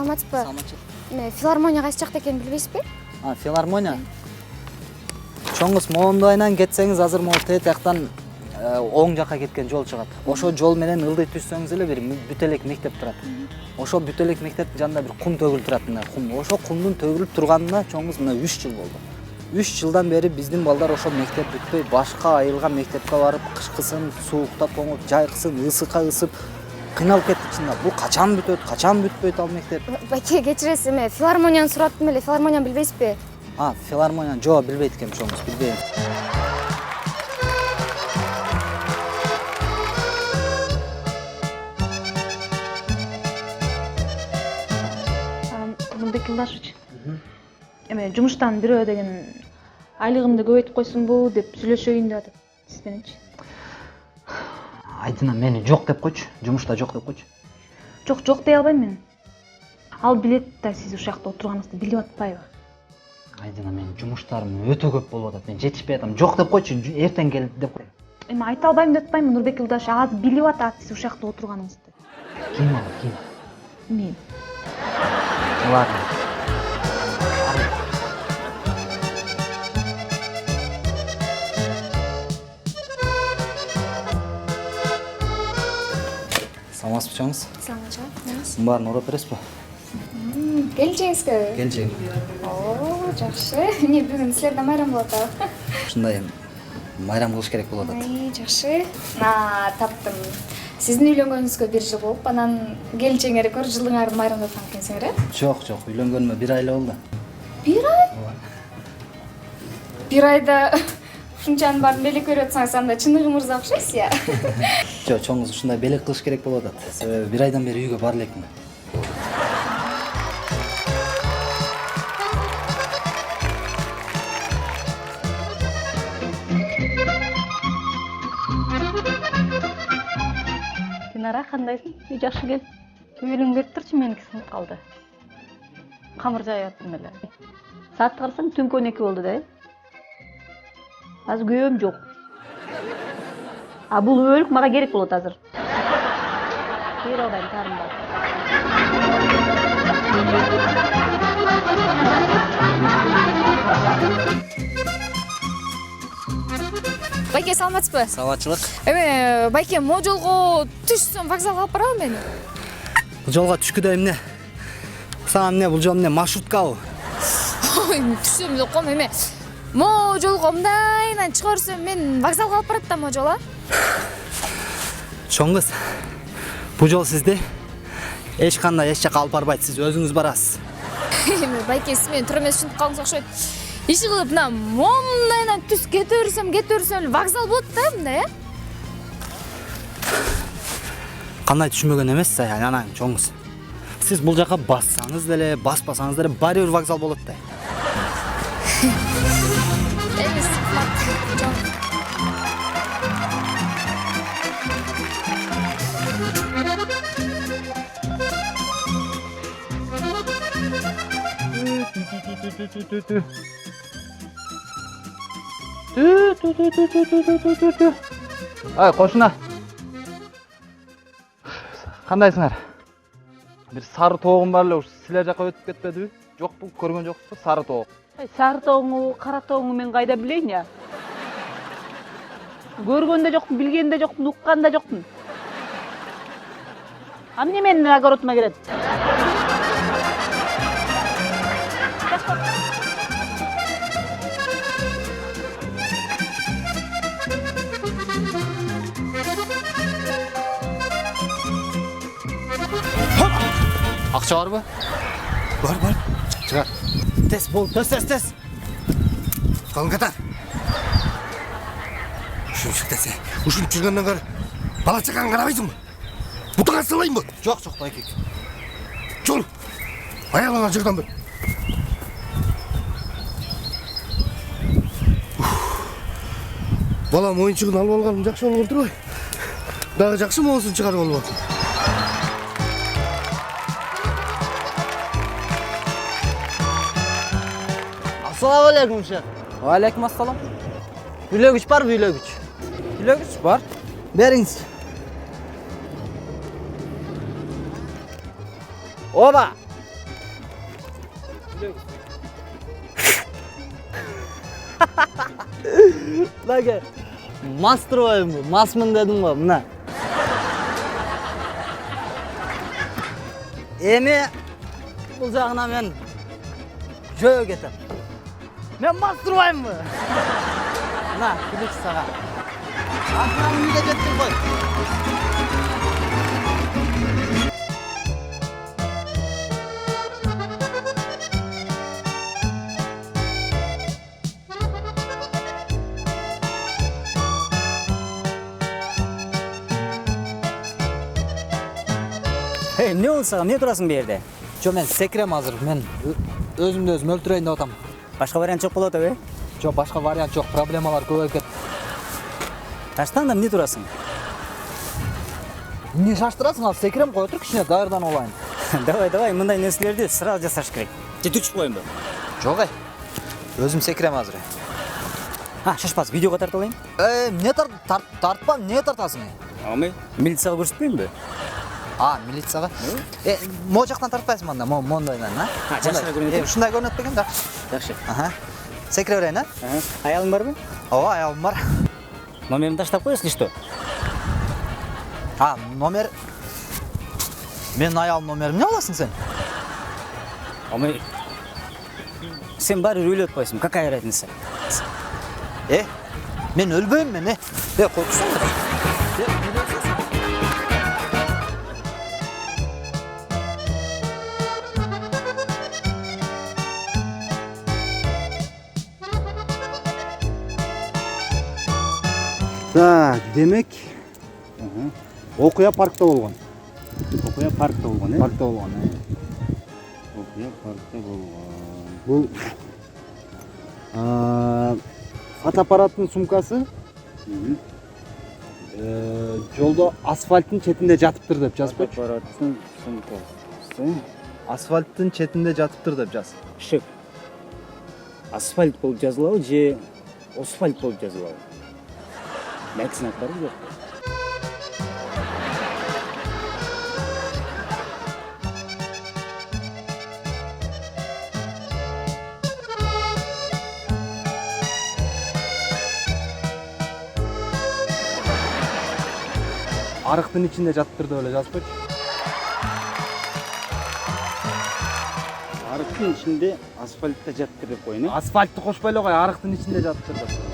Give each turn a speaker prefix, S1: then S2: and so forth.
S1: саламатсызбы?
S2: Саламатчылык.
S1: Филармония кайсы жакта экенин билбейсизби?
S2: Филармония. Чоңуз моунду айынан кетсеңиз, азыр могу тээ жактан оң жакка кеткен жол чыгат. Ошо жол менен ылдый түшсөңүз эле бир бүт элек мектеп турат. Ошо бүт элек мектептин жанында бир кум төгүлүп турат, мына кум. Ошо кумдун төгүлүп турганына чоңуз мына 3 жыл болду. 3 жылдан бери биздин балдар ошо мектеп бүтпөй, башка айылган мектепке барып, кышкысын сууктап тоңуп, жайкысын ысыкка ысып кыйналып кеттик чындап. Бул качан бүтөт, качан бүтпөйт ал мектеп?
S1: Байке, кечиресиз, филармонияны сураттым эле, филармонияны билбейсизби?
S2: Филармонияны жок, билбейт экенмин чоңуз, билбейм.
S3: Мурдек Юлдашевич. Жумуштан бирөө деген айлыгымды көбөйтүп койсунбу деп сүйлөшөйүн деп атат. Сиз мененчи?
S2: Айдына мени жок деп койчу, жумушта жок деп койчу.
S3: Жок дей албайм мен. Ал билет да сиз ушул жакта отурганыңызды билип атпайбы?
S2: Айдына менин жумуштарым өтө көп болуп атат. Мен жетишпей атам. Жок деп койчу, эртең кел деп кой.
S3: Айта албайм деп атпаймынбы, Нурбек Юлдашевич, азыр билип атат сиз ушул жакта отурганыңызды.
S2: Ким ал, ким?
S3: Мен.
S2: Ладно. Саламатсызбы чоңуз?
S1: Саламатчылык.
S2: Баарын урап бересизби?
S1: Келчеңизби?
S2: Келчең.
S1: О, жакшы. Эмне бүгүн силерде майрам болот а?
S2: Ушундай майрам кылыш керек болуп атат.
S1: Жакшы. Таптым. Сиздин үйлөнгөнүңүзгө 1 жыл болуп, анан келчеңер көр жылыңарды майрамдап аткан экенсиңер, э?
S2: Жок, үйлөнгөнүмө 1 ай эле болду.
S1: 1 ай? 1 айда ушунчанын баарын белек көрүп атсаңыз, анда чыныгы мырза окшойсуз я.
S2: Жок, чоңуз ушундай белек кылыш керек болуп атат. Себеби 1 айдан бери үйгө бара элекмин.
S3: Динара, кандайсың? Жакшы кел. Үйлөнгө берип турчу, меники сынып калды. Камыр жайып аттым эле. Саатты карасаң түнкү 12 болду да. Азыр күйөөм жок. Бул өлүк мага керек болот азыр. Бере албайм, тарым бар.
S1: Байке, саламатсызбы?
S2: Саламатчылык.
S1: Байке, могу жолго түшсөм вокзалга алып барабы мени?
S2: Бул жолго түшкүдөй эмне? Сага эмне, бул жол эмне, маршруткабы?
S1: Ой, түшсөм деп койм, могу жолго мындайынан чыга берсем, мен вокзалга алып барат да могу жол, а?
S2: Чоңуз, бул жол сизди эч кандай эч жакка алып барбайт, сиз өзүңүз барасыз.
S1: Байке, сиз мени тура эмес түшүнүп калдыңыз окшойт. Иши кылып мына мындайынан түз кете берсем эле вокзал болот да мындай, э?
S2: Кандай түшүнбөгөн эмессиз, анан чоңуз. Сиз бул жака бассаңыз деле, баспасаңыз деле баары бир вокзал болот да. Ай, кошуна. Кандайсыңар? Бир сары тоогум бар эле, ушу силер жака өтүп кетпедиби? Жокпу, көргөн жоксузбу? Сары тоог.
S3: Сары тоогуңду, кара тоогуңду мен кайда билейин я? Көргөн да жокмун, билген да жокмун, уккан да жокмун. Эмне менин огородума кирет?
S2: Акча барбы? Бар. Чыгар. Тез бол, тез.
S4: Калын катар. Ушунчук десе, ушунчук жүргөндөн көрө бала чакаңды карабайсыңбы? Бутуңа сылайынбы?
S2: Жок, байке.
S4: Жол. Аялыңа жырдан бер. Балам оюнчугун алып алганым жакшы болуп турбайбы? Дагы жакшы моосун чыгарып алып атам.
S2: Assalamu alaikum şef. Aleyküm assalam. Ülөгүч барбы, ülөгүч? Ülөгүч бар. Бериңиz. Оба. Bak mас тұрбаймын ғой, масмын дедім ғой, мына. Эми бұл жағына мен жөө кетем. Мен мас тұрбаймын ғой. Мына, ключ саған. Артынан үйге жеттің ғой.
S5: Не болду сага? Эмне турасың бу жерде?
S2: Жо, мен секірем азыр. Мен өзімді өзім өлтірейін деп атам.
S5: Башка вариант жок болот абы?
S2: Жо, башка вариант жок, проблемалар көбөйүп кетти.
S5: Таштан да эмне турасың?
S2: Не шаштырасың, ал секірем қой, отыр кішіне даярдан олайын.
S5: Давай, мындай нерселерди сразу жасаш керек. Жети учуп коеюнбу?
S2: Жок, өзім секірем азыр.
S5: Шашпас, видеого тарта алайын?
S2: Не тартпа, не тартасың?
S5: Амай, милицияга көрсөтпөйүнбү?
S2: Милицияга? Мо жактан тартпайсың мында, мондайдан,
S5: жакшыраак көрүнөт.
S2: Ушундай көрүнөт бекен да?
S5: Жакшы.
S2: Секире берейин,
S5: Аялың барбы?
S2: Ооба, аялым бар.
S5: Номерин таштап коесуң, что?
S2: Номер... Менин аялым номерин эмне аласың сен?
S5: Амай, сен баары өлүп атпайсың, какая разница?
S2: Мен өлбөйм мен, койгусуң.
S6: Так, демек окуя паркта болгон.
S5: Окуя паркта болгон,
S6: Паркта болгон.
S5: Окуя паркта болгон.
S6: Бул фотоаппараттын сумкасы жолдо асфальттын четинде жатыптыр деп жазбайт.
S5: Фотоаппараттын сумкасы.
S6: Асфальттын четинде жатыптыр деп жаз.
S5: Шык. Асфальт болуп жазылабы же асфальт болуп жазылабы? Бәкісін атпары жоқ.
S6: Арыктын ичинде жатыптыр деп эле жазбайт.
S5: Арықтың ішінде асфальтта жаттыр деп қойын.
S6: Асфальтты кошпой эле кой, арыктын ичинде жатыптыр деп.